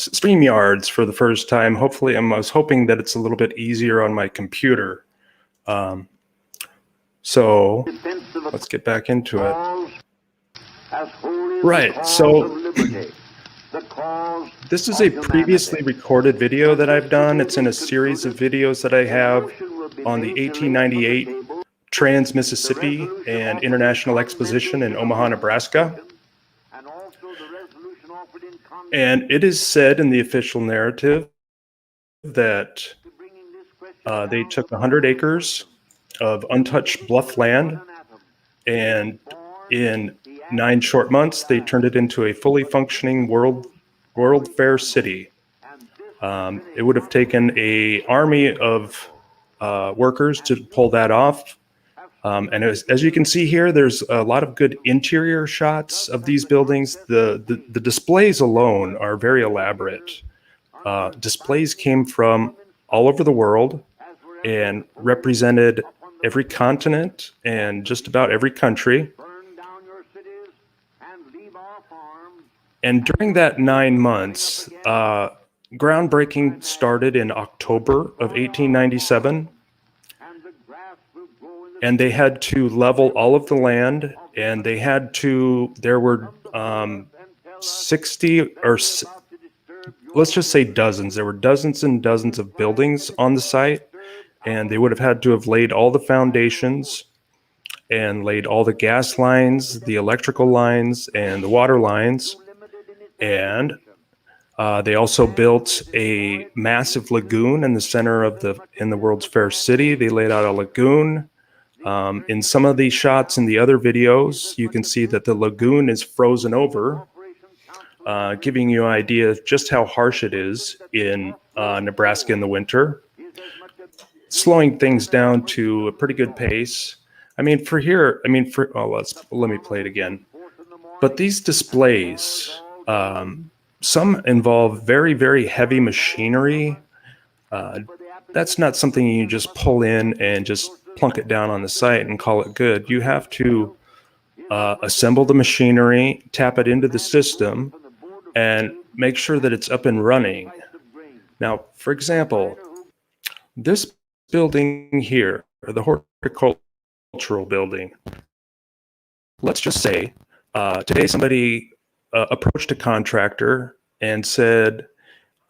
StreamYards for the first time. Hopefully, I was hoping that it's a little bit easier on my computer. So let's get back into it. Right, so this is a previously recorded video that I've done. It's in a series of videos that I have on the 1898 Trans-Mississippi and International Exposition in Omaha, Nebraska. And it is said in the official narrative that they took 100 acres of untouched bluff land, and in 9 short months, they turned it into a fully functioning World Fair city. It would have taken an army of workers to pull that off. And as you can see here, there's a lot of good interior shots of these buildings. The displays alone are very elaborate. Displays came from all over the world and represented every continent and just about every country. And during that 9 months, groundbreaking started in October of 1897. And they had to level all of the land, and they had to, there were 60 or let's just say dozens. There were dozens and dozens of buildings on the site, and they would have had to have laid all the foundations and laid all the gas lines, the electrical lines, and the water lines. And they also built a massive lagoon in the center of the World's Fair city. They laid out a lagoon. In some of these shots in the other videos, you can see that the lagoon is frozen over, giving you an idea of just how harsh it is in Nebraska in the winter, slowing things down to a pretty good pace. I mean, let me play it again. But these displays, some involve very, very heavy machinery. That's not something you just pull in and just plunk it down on the site and call it good. You have to assemble the machinery, tap it into the system, and make sure that it's up and running. Now, for example, this building here, or the horticultural building, let's just say today somebody approached a contractor and said,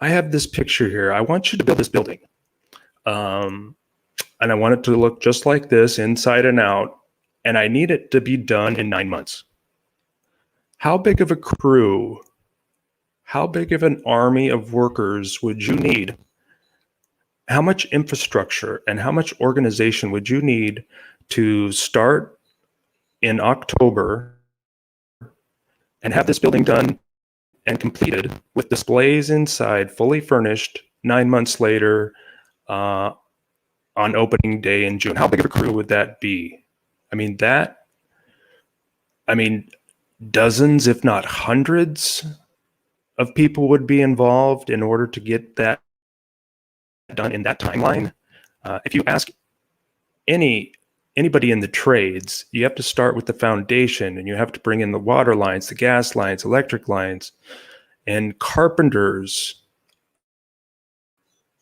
I have this picture here. I want you to build this building. And I want it to look just like this, inside and out, and I need it to be done in 9 months. How big of a crew, how big of an army of workers would you need? How much infrastructure and how much organization would you need to start in October and have this building done and completed with displays inside, fully furnished, 9 months later, on opening day in June? How big of a crew would that be? I mean, dozens, if not hundreds of people would be involved in order to get that done in that timeline. If you ask anybody in the trades, you have to start with the foundation, and you have to bring in the water lines, the gas lines, electric lines, and carpenters,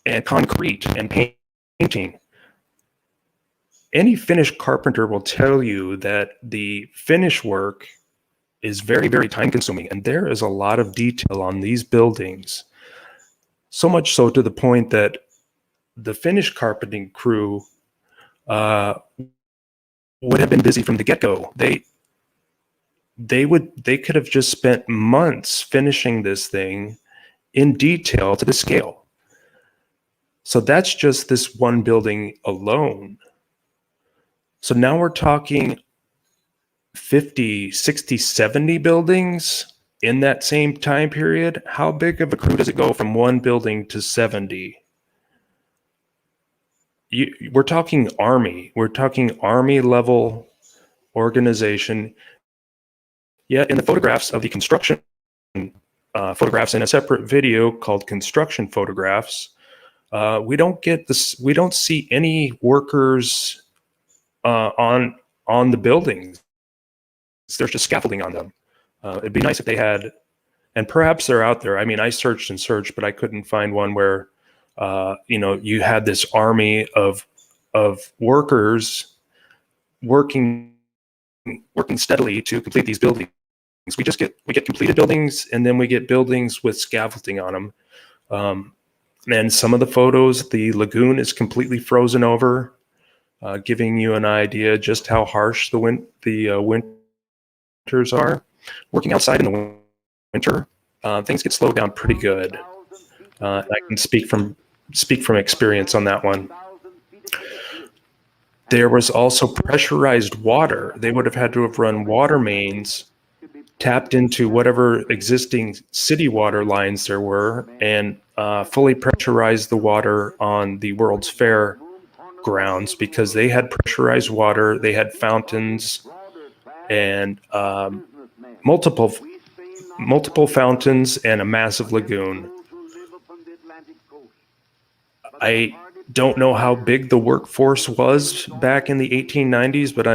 and concrete, and painting. Any finished carpenter will tell you that the finish work is very, very time consuming, and there is a lot of detail on these buildings. So much so to the point that the finish carpenting crew would have been busy from the get-go. They could have just spent months finishing this thing in detail to the scale. So that's just this one building alone. So now we're talking 50, 60, 70 buildings in that same time period. How big of a crew does it go from one building to 70? We're talking army. We're talking army level organization. Yet in the photographs of the construction photographs in a separate video called construction photographs, we don't get this. We don't see any workers on the buildings. There's just scaffolding on them. It'd be nice if they had and perhaps they're out there. I mean, I searched and searched, but I couldn't find one where, you had this army of workers working steadily to complete these buildings. We get completed buildings, and then we get buildings with scaffolding on them. And some of the photos, the lagoon is completely frozen over, giving you an idea just how harsh the winters are. Working outside in the winter, things get slowed down pretty good. I can speak from experience on that one. There was also pressurized water. They would have had to have run water mains, tapped into whatever existing city water lines there were, and fully pressurized the water on the World's Fair grounds, because they had pressurized water, they had fountains, and multiple fountains and a massive lagoon. I don't know how big the workforce was back in the 1890s, but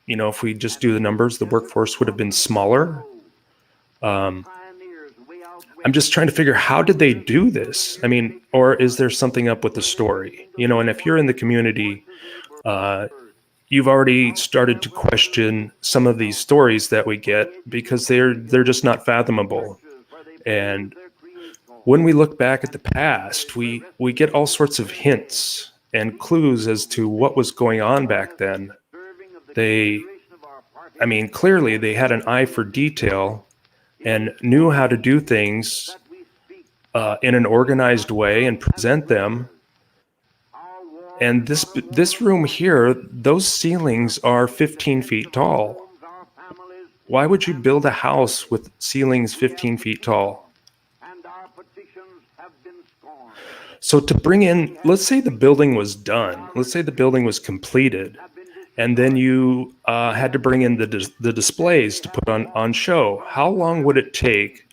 if we just do the numbers, the workforce would have been smaller. I'm just trying to figure, how did they do this? I mean, or is there something up with the story? And if you're in the community, you've already started to question some of these stories that we get, because they're just not fathomable. And when we look back at the past, we get all sorts of hints and clues as to what was going on back then. Clearly they had an eye for detail and knew how to do things in an organized way and present them. And this room here, those ceilings are 15 feet tall. Why would you build a house with ceilings 15 feet tall? So to bring in, let's say the building was done, let's say the building was completed, and then you had to bring in the displays to put on show. How long would it take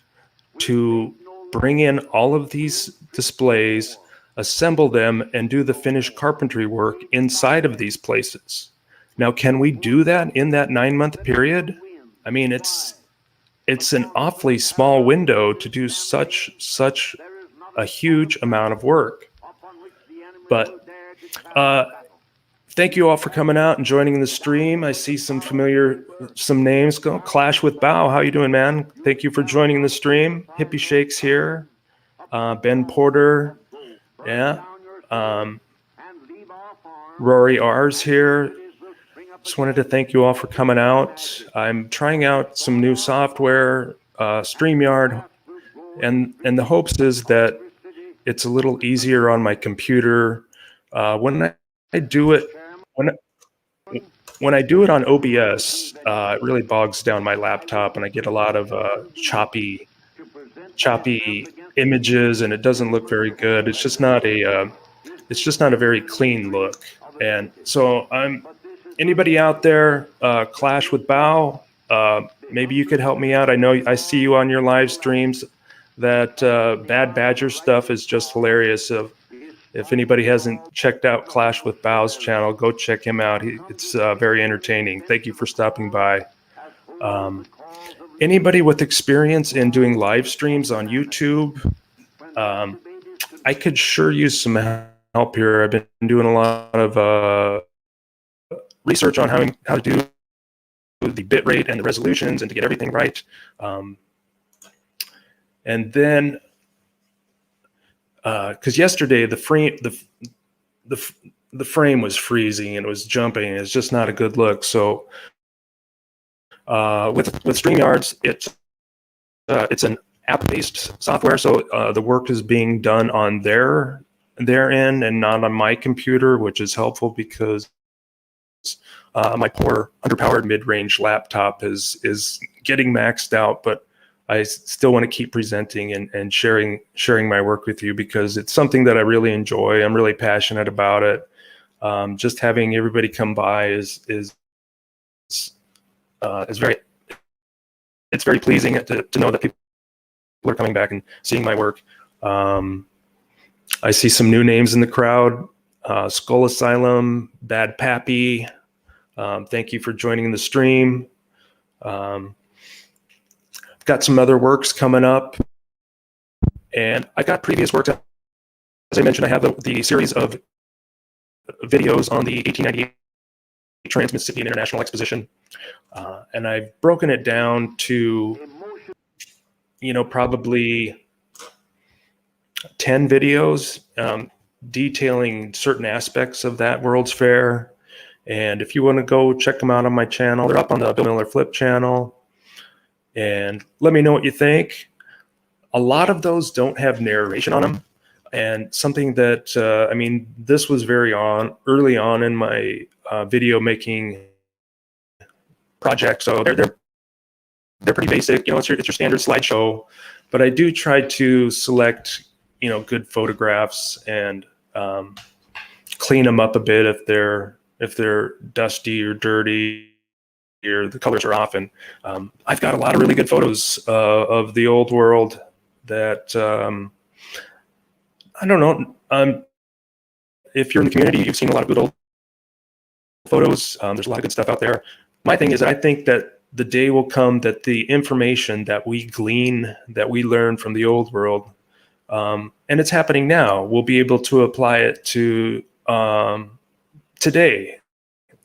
to bring in all of these displays, assemble them, and do the finished carpentry work inside of these places? Now, can we do that in that 9-month period? I mean, it's an awfully small window to do such a huge amount of work. But thank you all for coming out and joining the stream. I see some names. Clash with Bow, how you doing, man? Thank you for joining the stream. Hippie Shakes here. Ben Porter, yeah. Rory R's here. Just wanted to thank you all for coming out. I'm trying out some new software, StreamYard, and the hopes is that it's a little easier on my computer. When I do it on OBS, it really bogs down my laptop, and I get a lot of choppy images, and it doesn't look very good. It's just not a very clean look. And so anybody out there, Clash with Bow, maybe you could help me out. I know I see you on your live streams. That Bad Badger stuff is just hilarious. If anybody hasn't checked out Clash with Bow's channel, go check him out. It's very entertaining. Thank you for stopping by. Anybody with experience in doing live streams on YouTube, I could sure use some help here. I've been doing a lot of research on how to do the bitrate and the resolutions and to get everything right. And then, because yesterday the frame was freezing and it was jumping, and it's just not a good look. So with StreamYards, it's an app-based software, so the work is being done on their end and not on my computer, which is helpful because my poor underpowered mid-range laptop is getting maxed out, but I still want to keep presenting and sharing my work with you because it's something that I really enjoy. I'm really passionate about it. Just having everybody come by is very pleasing to know that people are coming back and seeing my work. I see some new names in the crowd. Skull Asylum, Bad Pappy. Thank you for joining the stream. got some other works coming up, and I got previous works. As I mentioned, I have the series of videos on the 1898 Trans-Mississippian International Exposition, and I've broken it down to, probably 10 videos detailing certain aspects of that World's Fair. And if you want to go check them out on my channel, they're up on the Bill Miller Flip channel. And let me know what you think. A lot of those don't have narration on them. And something that, this was very early on in my video making project. So they're pretty basic. It's your standard slideshow. But I do try to select, good photographs and clean them up a bit if they're dusty or dirty or the colors are off. And I've got a lot of really good photos of the old world that I don't know. If you're in the community, you've seen a lot of good old photos. There's a lot of good stuff out there. My thing is, I think that the day will come that the information that we glean, that we learn from the old world, and it's happening now, we'll be able to apply it to today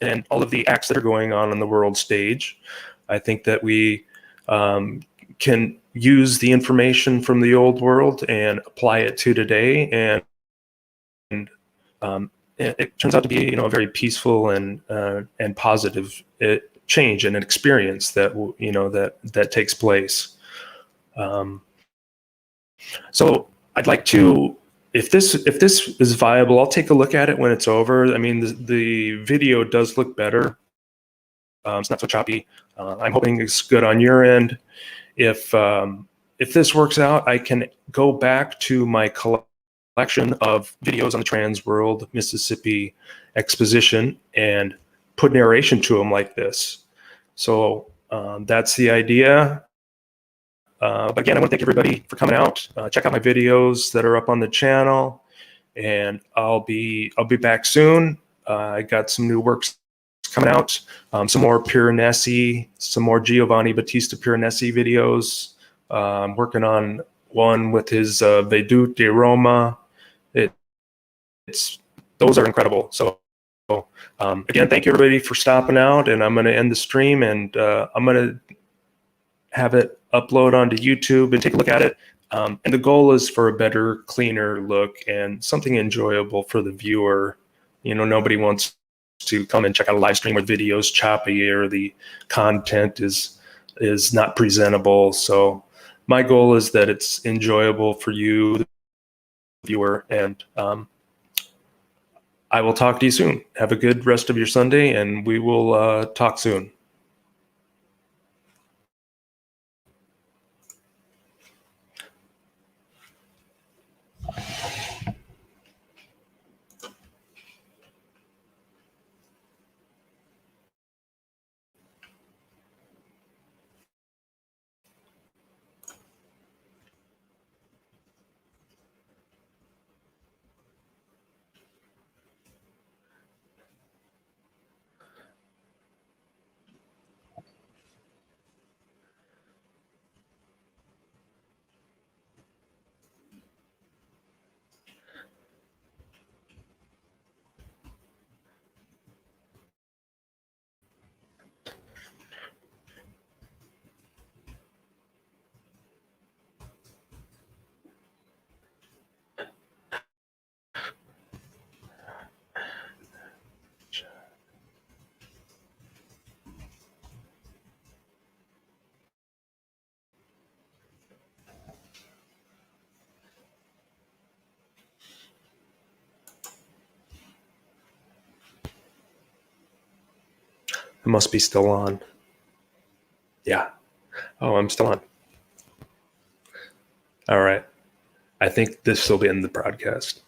and all of the acts that are going on the world stage. I think that we can use the information from the old world and apply it to today, and it turns out to be a very peaceful and positive change and an experience that that takes place. So I'd like to, if this is viable, I'll take a look at it when it's over. I mean, the video does look better. It's not so choppy. I'm hoping it's good on your end. If this works out, I can go back to my collection of videos on the Trans World Mississippi Exposition and put narration to them like this. So that's the idea. But again, I want to thank everybody for coming out. Check out my videos that are up on the channel, and I'll be back soon. I got some new works coming out, some more Piranesi, some more Giovanni Battista Piranesi videos. I'm working on one with his Vedute di Roma. Those are incredible. So again, thank you everybody for stopping out, and I'm going to end the stream, and I'm going to have it upload onto YouTube and take a look at it. And the goal is for a better, cleaner look and something enjoyable for the viewer. Nobody wants to come and check out a live stream where the video's choppy or the content is not presentable. So my goal is that it's enjoyable for you, the viewer, and I will talk to you soon. Have a good rest of your Sunday, and we will talk soon. It must be still on. Yeah. Oh, I'm still on. All right. I think this will be in the broadcast.